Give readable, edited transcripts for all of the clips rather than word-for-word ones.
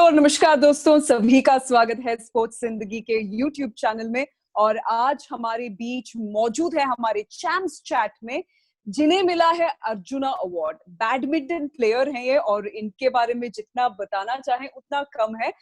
और नमस्कार दोस्तों, सभी का स्वागत है स्पोर्ट्स जिंदगी के यूट्यूब चैनल में। और आज हमारे बीच मौजूद है हमारे चैम्प्स चैट में जिन्हें मिला है अर्जुना अवार्ड। बैडमिंटन प्लेयर हैं ये और इनके बारे में जितना बताना चाहें उतना कम है।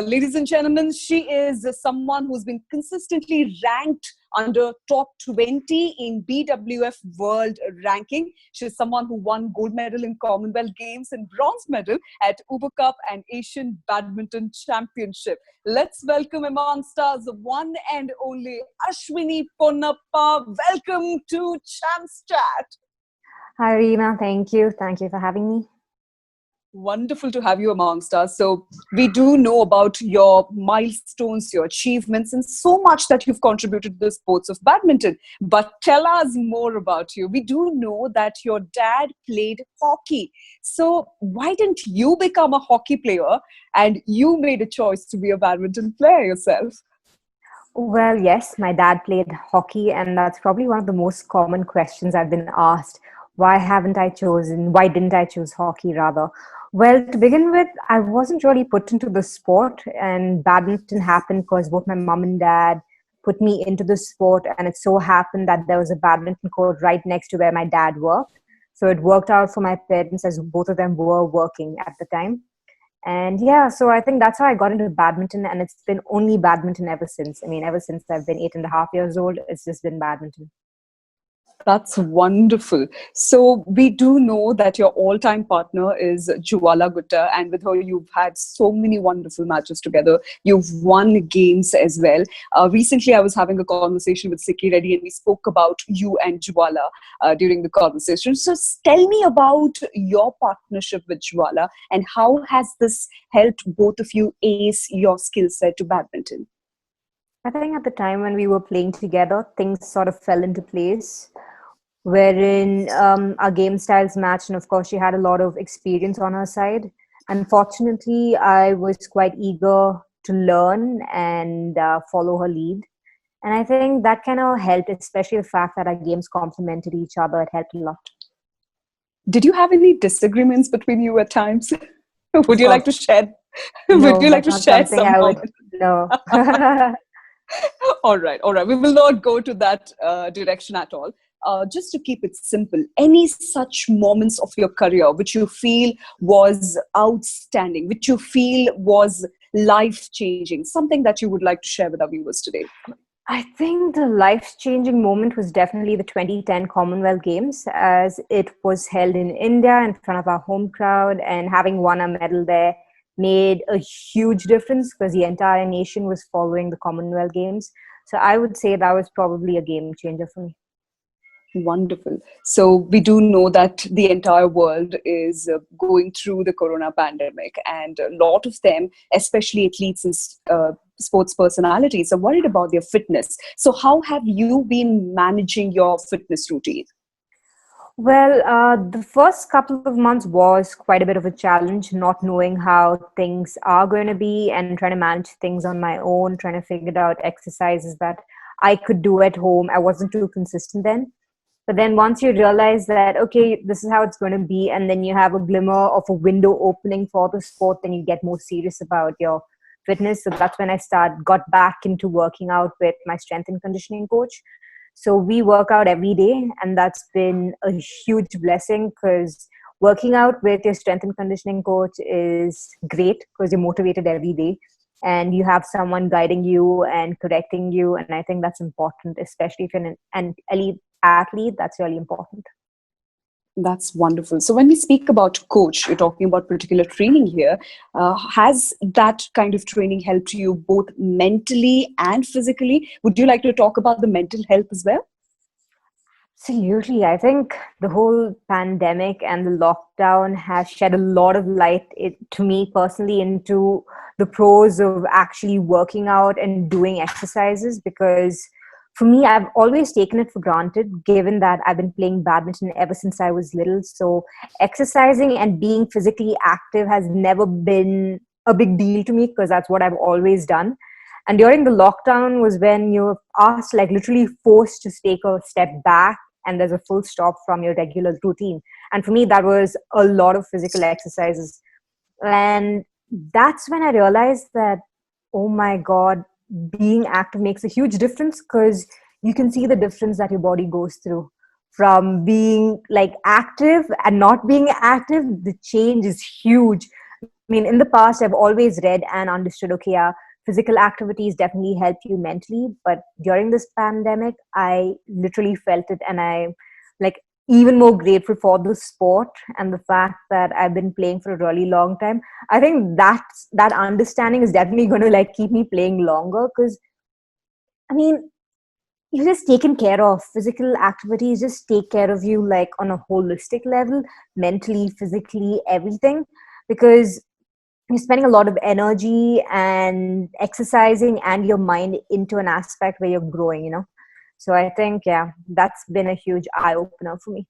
Ladies and gentlemen, she is someone who's been consistently ranked under top 20 in BWF world ranking. She's someone who won gold medal in Commonwealth Games and bronze medal at Uber Cup and Asian Badminton Championship. Let's welcome amongst us the one and only Ashwini Ponnappa. Welcome to Champs Chat. Hi, Reena. Thank you. Thank you for having me. Wonderful to have you amongst us. So we do know about your milestones, your achievements, and so much that you've contributed to the sports of badminton. But tell us more about you. We do know that your dad played hockey. So why didn't you become a hockey player and you made a choice to be a badminton player yourself? Well, yes, my dad played hockey, and that's probably one of the most common questions I've been asked. Why didn't I choose hockey rather? Well, to begin with, I wasn't really put into the sport, and badminton happened because both my mom and dad put me into the sport, and it so happened that there was a badminton court right next to where my dad worked. So it worked out for my parents as both of them were working at the time. And yeah, so I think that's how I got into badminton, and it's been only badminton ever since. I mean, ever since I've been 8.5 years old, it's just been badminton. That's wonderful. So we do know that your all-time partner is Jwala Gutta, and with her you've had so many wonderful matches together. You've won games as well. Recently, I was having a conversation with Sikki Reddy, and we spoke about you and Jwala during the conversation. So tell me about your partnership with Jwala, and how has this helped both of you ace your skill set to badminton? I think at the time when we were playing together, things sort of fell into place, wherein our game styles matched, and of course she had a lot of experience on her side. Unfortunately, I was quite eager to learn and follow her lead, and I think that kind of helped, especially the fact that our games complemented each other. It helped a lot. Did you have any disagreements between you at times? Would Of you like to course, share? Would no, you like that's to not share something some I would. moments? No. All right, all right. We will not go to that direction at all. Just to keep it simple, any such moments of your career which you feel was outstanding, which you feel was life changing, something that you would like to share with our viewers today? I think the life-changing moment was definitely the 2010 Commonwealth Games, as it was held in India in front of our home crowd, and having won a medal there made a huge difference because the entire nation was following the Commonwealth Games. So I would say that was probably a game changer for me. Wonderful. So we do know that the entire world is going through the corona pandemic, and a lot of them, especially athletes and sports personalities, are worried about their fitness. So how have you been managing your fitness routine? Well, the first couple of months was quite a bit of a challenge, not knowing how things are going to be and trying to manage things on my own, trying to figure out exercises that I could do at home. I wasn't too consistent then. But then once you realize that, okay, this is how it's going to be, and then you have a glimmer of a window opening for the sport, then you get more serious about your fitness. So that's when I got back into working out with my strength and conditioning coach. So we work out every day, and that's been a huge blessing because working out with your strength and conditioning coach is great because you're motivated every day and you have someone guiding you and correcting you. And I think that's important, especially if you're an elite athlete. That's really important. That's wonderful. So when we speak about coach, you're talking about particular training here. Has that kind of training helped you both mentally and physically? Would you like to talk about the mental health as well? Absolutely. I think the whole pandemic and the lockdown has shed a lot of light to me personally into the pros of actually working out and doing exercises, because for me, I've always taken it for granted, given that I've been playing badminton ever since I was little. So exercising and being physically active has never been a big deal to me because that's what I've always done. And during the lockdown was when you're asked, like literally forced to take a step back and there's a full stop from your regular routine. And for me, that was a lot of physical exercises. And that's when I realized that, oh my God, being active makes a huge difference, because you can see the difference that your body goes through from being like active and not being active. The change is huge. I mean, in the past, I've always read and understood, okay, yeah, physical activities definitely help you mentally. But during this pandemic, I literally felt it. And I like even more grateful for the sport and the fact that I've been playing for a really long time. I think that understanding is definitely going to like keep me playing longer, because I mean, you're just taken care of. Physical activities just take care of you like on a holistic level, mentally, physically, everything. Because you're spending a lot of energy and exercising and your mind into an aspect where you're growing. So I think, yeah, that's been a huge eye opener for me.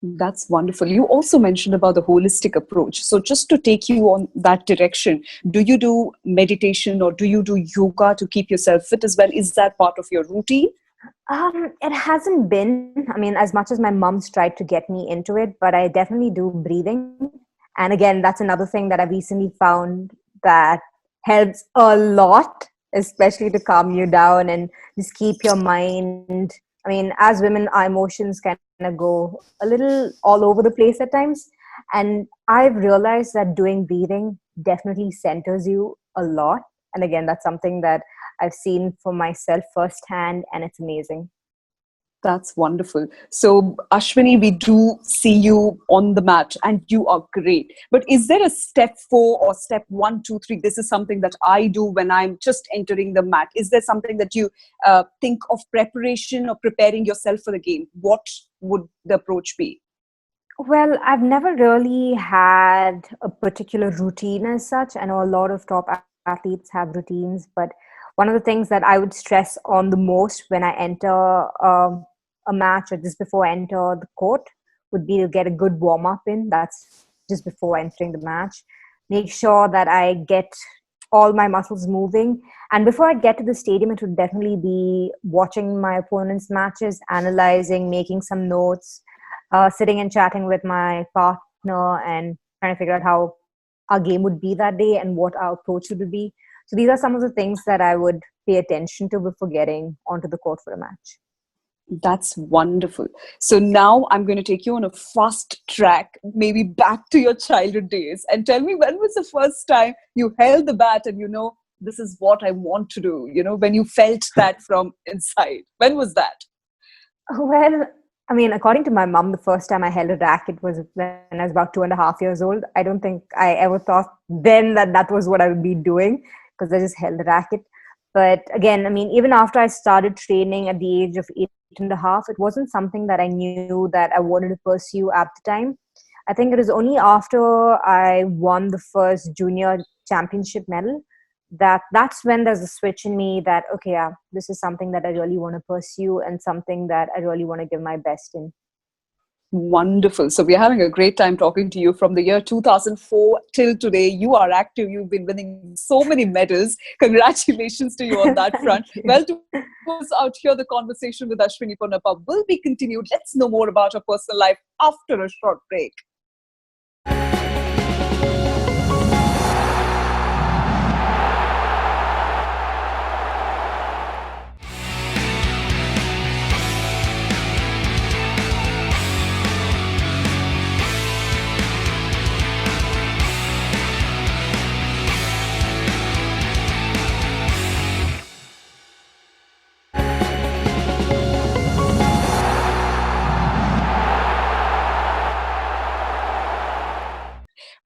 That's wonderful. You also mentioned about the holistic approach. So, just to take you on that direction, do you do meditation or do you do yoga to keep yourself fit as well? Is that part of your routine? It hasn't been. I mean, as much as my mom's tried to get me into it, but I definitely do breathing. And again, that's another thing that I've recently found that helps a lot, especially to calm you down and just keep your mind. I mean, as women, our emotions kind of go a little all over the place at times. And I've realized that doing breathing definitely centers you a lot. And again, that's something that I've seen for myself firsthand, and it's amazing. That's wonderful. So, Ashwini, we do see you on the mat and you are great. But is there a step 4 or step 1, 2, 3? This is something that I do when I'm just entering the mat. Is there something that you think of preparation or preparing yourself for the game? What would the approach be? Well, I've never really had a particular routine as such. I know a lot of top athletes have routines, but one of the things that I would stress on the most when I enter a match or just before I enter the court would be to get a good warm up in. That's just before entering the match. Make sure that I get all my muscles moving. And before I get to the stadium, it would definitely be watching my opponent's matches, analyzing, making some notes, sitting and chatting with my partner and trying to figure out how our game would be that day and what our approach would be. So these are some of the things that I would pay attention to before getting onto the court for a match. That's wonderful. So now I'm going to take you on a fast track, maybe back to your childhood days, and tell me, when was the first time you held the bat and this is what I want to do? When you felt that from inside. When was that? Well, I mean, according to my mom, the first time I held a racket was when I was about 2.5 years old. I don't think I ever thought then that that was what I would be doing, because I just held the racket. But again, I mean, even after I started training at the age of 8.5, it wasn't something that I knew that I wanted to pursue at the time. I think it was only after I won the first junior championship medal that's when there's a switch in me that, okay, yeah, this is something that I really want to pursue and something that I really want to give my best in. Wonderful. So we're having a great time talking to you from the year 2004 till today. You are active. You've been winning so many medals. Congratulations to you on that front. Thank you. Well, to close out here, the conversation with Ashwini Ponnappa will be continued. Let's know more about her personal life after a short break.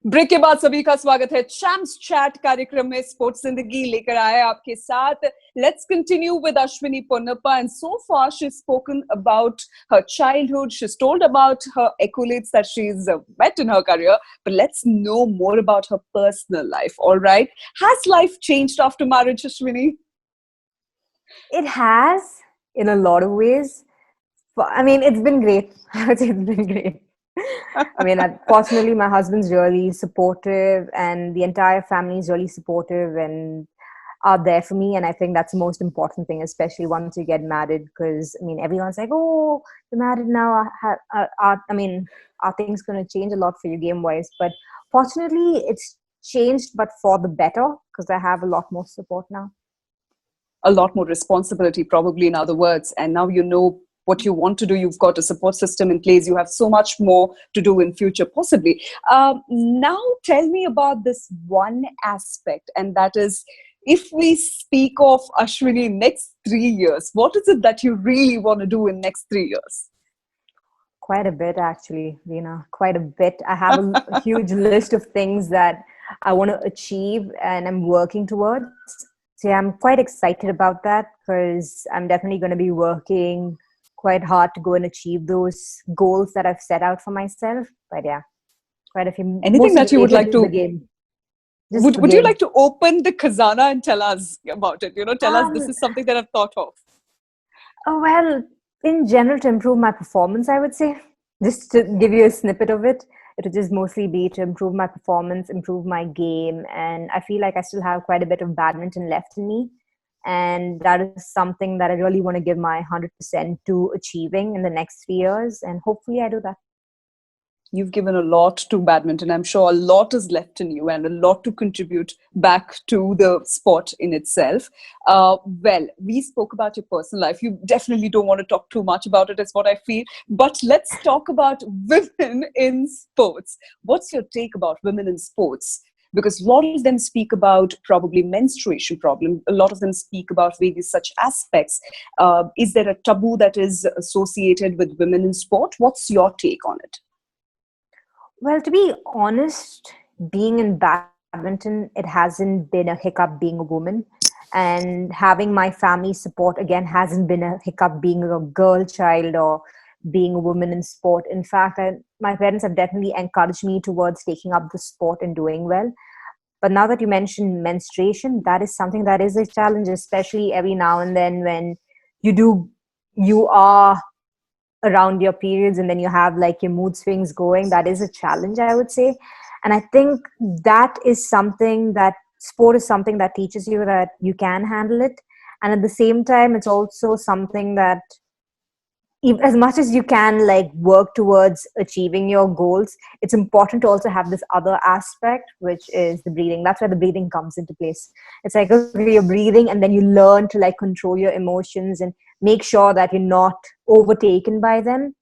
Break के बाद सभी का स्वागत है champs chat कार्यक्रम में sports जिंदगी लेकर आए आपके साथ let's continue with Ashwini Ponnappa and so far she spoken about her childhood, she's told about her accolades that she's met in her career, but let's know more about her personal life. All right, has life changed after marriage, Ashwini? It has, in a lot of ways. I mean, it's been great. I would say it's been great. I mean, fortunately, my husband's really supportive, and the entire family is really supportive and are there for me. And I think that's the most important thing, especially once you get married, because I mean, everyone's like, "Oh, you're married now." I mean, are things going to change a lot for you game wise? But fortunately, it's changed, but for the better, because I have a lot more support now. A lot more responsibility, probably, in other words. And now you know what you want to do. You've got a support system in place. You have so much more to do in future, possibly. Now, tell me about this one aspect, and that is, if we speak of Ashwini next 3 years, what is it that you really want to do in next 3 years? Quite a bit, actually, Veena. Quite a bit. I have a huge list of things that I want to achieve and I'm working towards. So yeah, I'm quite excited about that because I'm definitely going to be working quite hard to go and achieve those goals that I've set out for myself. But yeah, quite a few. Anything that you would like to? The game. Would you like to open the khazana and tell us about it? Tell us this is something that I've thought of. Oh, well, in general, to improve my performance, I would say, just to give you a snippet of it, it would just mostly be to improve my performance, improve my game. And I feel like I still have quite a bit of badminton left in me. And that is something that I really want to give my 100% to achieving in the next 3 years. And hopefully I do that. You've given a lot to badminton. I'm sure a lot is left in you and a lot to contribute back to the sport in itself. Well, we spoke about your personal life. You definitely don't want to talk too much about it, is what I feel. But let's talk about women in sports. What's your take about women in sports? Because a lot of them speak about probably menstruation problem. A lot of them speak about various such aspects. Is there a taboo that is associated with women in sport? What's your take on it? Well, to be honest, being in badminton, it hasn't been a hiccup being a woman. And having my family support, again, hasn't been a hiccup being a girl child or being a woman in sport. In fact, my parents have definitely encouraged me towards taking up the sport and doing well. But now that you mentioned menstruation, that is something that is a challenge, especially every now and then when you are around your periods and then you have like your mood swings going. That is a challenge, I would say. And I think that is something that sport is something that teaches you that you can handle it. And at the same time, it's also something that as much as you can like work towards achieving your goals, it's important to also have this other aspect, which is the breathing. That's where the breathing comes into place. It's like, okay, you're breathing and then you learn to like control your emotions and make sure that you're not overtaken by them.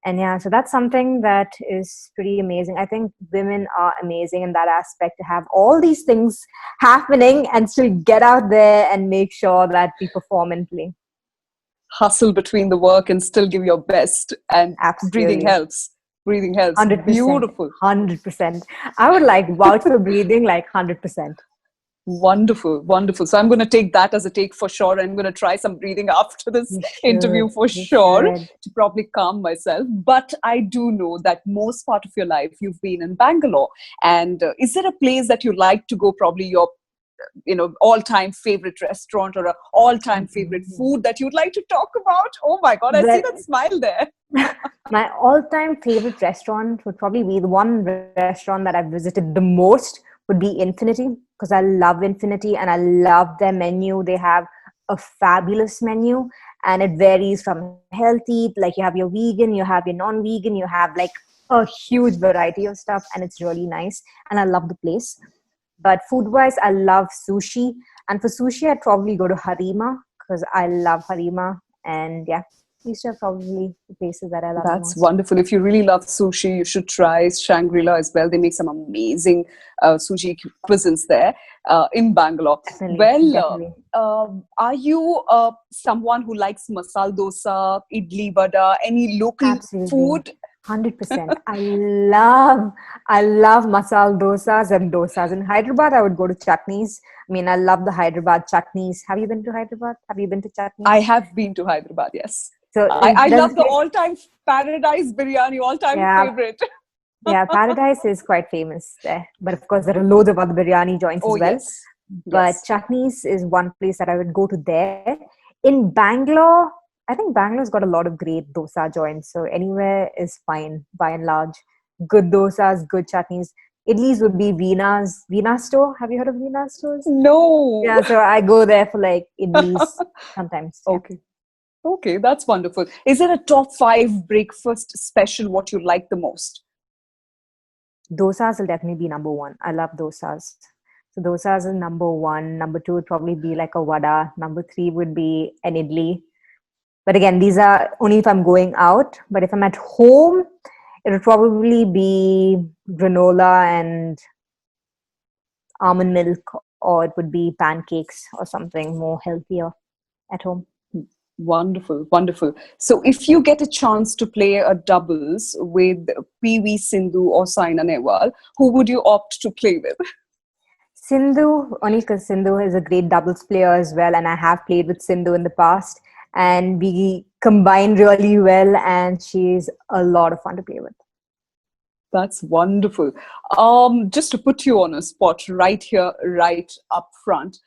And yeah, so that's something that is pretty amazing. I think women are amazing in that aspect, to have all these things happening and still get out there and make sure that we perform and play. Hustle between the work and still give your best, and Absolutely. breathing helps. 100%, Beautiful. 100%. I would like vouch for breathing like 100%. Wonderful. So I'm going to take that as a take for sure. I'm going to try some breathing after this interview for sure to probably calm myself. But I do know that most part of your life you've been in Bangalore. And is there a place that you like to go, probably your all-time favorite restaurant or a all-time favorite food that you'd like to talk about? Oh my God, I see that smile there. My all-time favorite restaurant would probably be the one restaurant that I've visited the most would be Infinity, because I love Infinity and I love their menu. They have a fabulous menu and it varies from healthy, like you have your vegan, you have your non-vegan, you have like a huge variety of stuff, and it's really nice and I love the place. But food-wise, I love sushi. And for sushi, I'd probably go to Harima because I love Harima. And yeah, these are probably the places that I love the most. That's wonderful. If you really love sushi, you should try Shangri-La as well. They make some amazing sushi cuisines there in Bangalore. Definitely. Are you someone who likes masala dosa, idli vada, any local food? 100%. I love masala dosas and dosas. In Hyderabad, I would go to chutneys. I mean, I love the Hyderabad chutneys. Have you been to Hyderabad? Have you been to chutneys? I have been to Hyderabad, yes. So I love the all-time Paradise biryani, all-time favorite. Yeah, Paradise is quite famous there. But of course, there are loads of other biryani joints as well. Yes. But chutneys is one place that I would go to there. In Bangalore, I think Bangalore's got a lot of great dosa joints. So anywhere is fine, by and large. Good dosas, good chutneys. Idlis would be Veena's store. Have you heard of Veena's stores? No. Yeah, so I go there for like idlis sometimes. Yeah. Okay, that's wonderful. Is there a top 5 breakfast special what you like the most? dosas will definitely be number one. I love dosas. So dosas is number one. Number two would probably be like a vada. Number three would be an idli. But again, these are only if I'm going out. But if I'm at home, it would probably be granola and almond milk, or it would be pancakes or something more healthier at home. Wonderful, wonderful. So if you get a chance to play a doubles with PV Sindhu or Saina Nehwal, who would you opt to play with? Sindhu, only because Sindhu is a great doubles player as well, and I have played with Sindhu in the past, and we combine really well, and she's a lot of fun to play with. That's wonderful. Just to put you on a spot right here, right up front,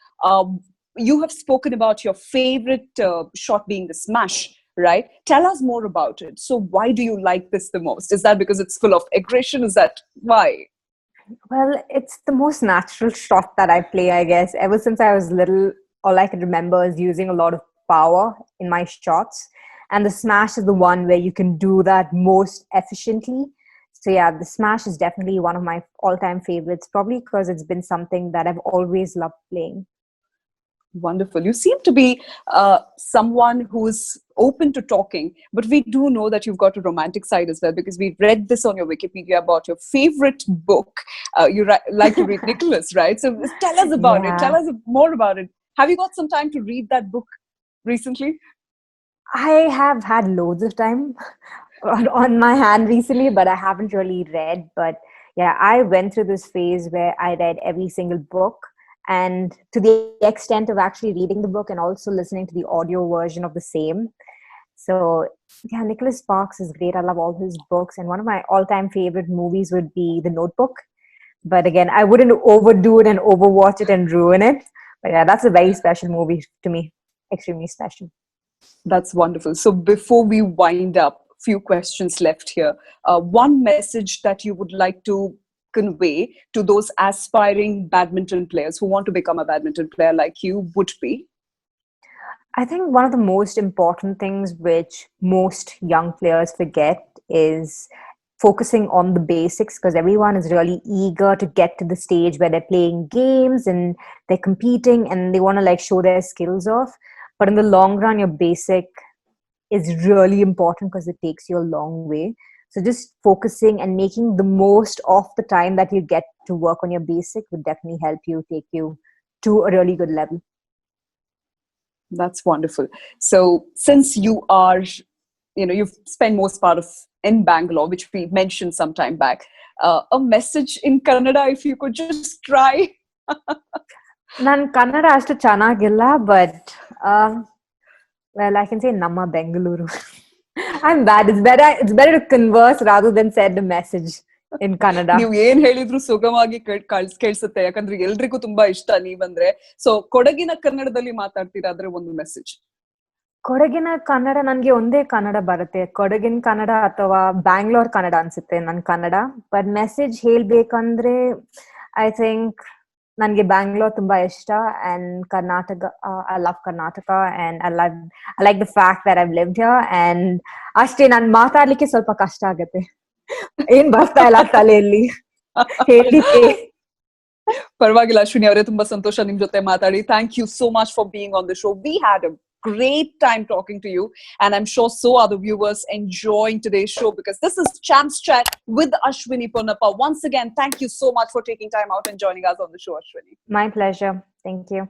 you have spoken about your favorite shot being the smash, right? Tell us more about it. So why do you like this the most? Is that because it's full of aggression? Is that why? Well, it's the most natural shot that I play, I guess. Ever since I was little, all I can remember is using a lot of power in my shots. And the smash is the one where you can do that most efficiently. So yeah, the smash is definitely one of my all-time favorites, probably because it's been something that I've always loved playing. Wonderful. You seem to be someone who's open to talking, but we do know that you've got a romantic side as well, because we read this on your Wikipedia about your favorite book. You like to read Nicholas, right? So tell us about it. Tell us more about it. Have you got some time to read that book recently? I have had loads of time on my hand recently, but I haven't really read. But yeah, I went through this phase where I read every single book, and to the extent of actually reading the book and also listening to the audio version of the same. So yeah, Nicholas Sparks is great. I love all his books, and one of my all-time favorite movies would be The Notebook. But again, I wouldn't overdo it and overwatch it and ruin it. But yeah, that's a very special movie to me. Extremely special. That's wonderful. So before we wind up, few questions left here. One message that you would like to convey to those aspiring badminton players who want to become a badminton player like you would be? I think one of the most important things which most young players forget is focusing on the basics, because everyone is really eager to get to the stage where they're playing games and they're competing and they want to like show their skills off. But in the long run, your basic is really important because it takes you a long way. So just focusing and making the most of the time that you get to work on your basic would definitely help you take you to a really good level. That's wonderful. So since you are, you've spent most part of in Bangalore, which we mentioned some time back, a message in Kannada, if you could just try. Nan Kannada ಅಷ್ಟು ಚೆನ್ನಾಗಿಲ್ಲ, but well, I can say Namma Bengaluru. I'm bad. It's better to converse rather than send a message in Kannada. ನೀವು ಏನ್ ಹೇಳಿದ್ರು ಸುಗಮವಾಗಿ ಕೇಳಿಸುತ್ತೆ, ಯಾಕಂದ್ರೆ ಎಲ್ರಿಗೂ ತುಂಬಾ ಇಷ್ಟ ನೀವಂದ್ರೆ. ಸೊ ಕೊಡಗಿನ ಕನ್ನಡದಲ್ಲಿ ಮಾತಾಡ್ತೀರಾ ಆದ್ರೆ ಒಂದು ಮೆಸೇಜ್. ಕೊಡಗಿನ ಕನ್ನಡ ನನ್ಗೆ ಒಂದೇ ಕನ್ನಡ ಬರುತ್ತೆ, ಕೊಡಗಿನ ಕನ್ನಡ ಅಥವಾ ಬ್ಯಾಂಗ್ಳೂರ್ ಕನ್ನಡ ಅನ್ಸುತ್ತೆ ನನ್ ಕನ್ನಡ. ಬಟ್ ಮೆಸೇಜ್ ಹೇಳ್ಬೇಕಂದ್ರೆ ಐ ಥಿಂಕ್ ನನ್ಗೆ ಬ್ಯಾಂಗ್ಳೂರ್ ತುಂಬಾ ಇಷ್ಟ, and Karnataka, I love Karnataka, and I like the fact that I've lived here. And ಅಷ್ಟೇ, ನಾನ್ ಮಾತಾಡ್ಲಿಕ್ಕೆ ಸ್ವಲ್ಪ ಕಷ್ಟ ಆಗುತ್ತೆ, ಏನ್ ಬರ್ತಾ ಇಲ್ಲ ತಲೆಯಲ್ಲಿ ಹೇಳಿಕ್ಕೆ. ಪರವಾಗಿಲ್ಲ ಅಶ್ವಿನಿ ಅವರೇ, ತುಂಬಾ ಸಂತೋಷ ನಿಮ್ ಜೊತೆ ಮಾತಾಡಿ. Thank you so much for being on the show. We had a great time talking to you, and I'm sure so are the viewers enjoying today's show, because this is Champs Chat with Ashwini Ponnappa. Once again, thank you so much for taking time out and joining us on the show, Ashwini. My pleasure. Thank you.